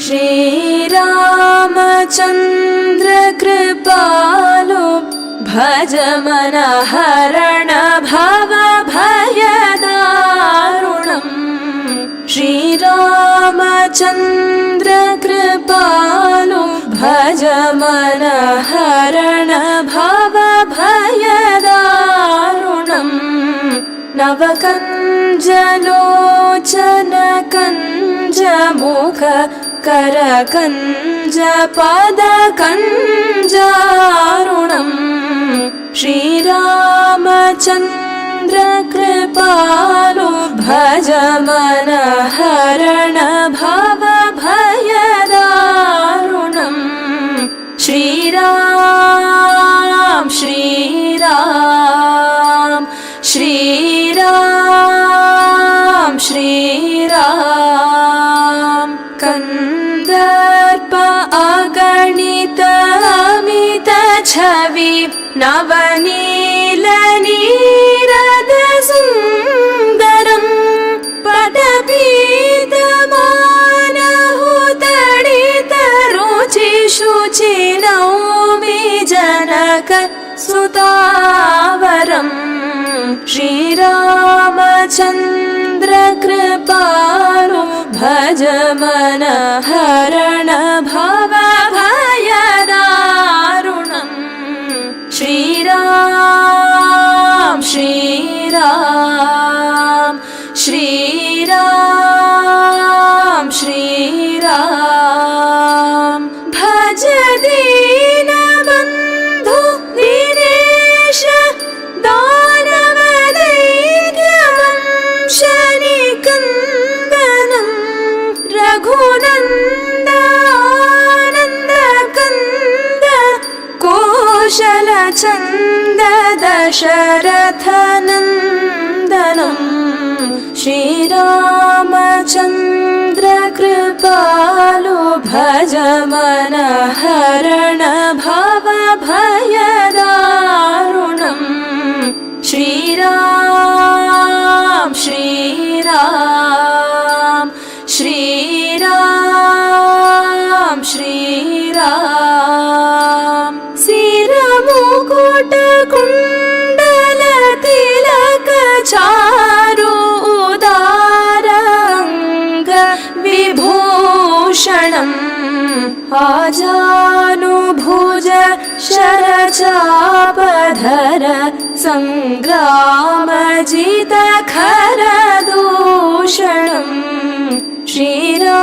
श्रीरामचन्द्र कृपालो भज मन हरण भव भयदारुणम् श्रीरामचन्द्र कृपालो भज मन हरण भव भयदारुणम् नवकञ्जलोचन कञ्जमुख करकञ्ज पदकञ्जारुणम् श्रीरामचन्द्र कृपालो भज मन हरण भव भयदारुणम् श्रीराम श्रीराम श्रीराम श्रीराम कंदर्प अगणित अमित छवि नवनील नीरद सुंदरम् पटपीतमानहुतडित रुचि शुचि नौमि जनक सुतावरम् श्रीरामचन्द्र कृपालो भज मन हरण भव भयदारुणम् श्रीराम श्रीराम श्रीराम श्रीराम भज दीनबन्धु दिनेश दानवदैर्यवंशनिकन्दनं रघुनन्दानन्द कन्द कोशलचन्द दशरथनन्दनम् श्रीरामचन्द्र कृपालो भज मन हरण भव भयदारुणम् श्रीराम श्रीराम श्रीराम श्रीराम सिरमुकुट कुण्डल तिलक चारु उदारंग विभूषणम् आजानुभुज शरचापधर संग्रामजित खरदूषणम् श्रीरामचन्द्र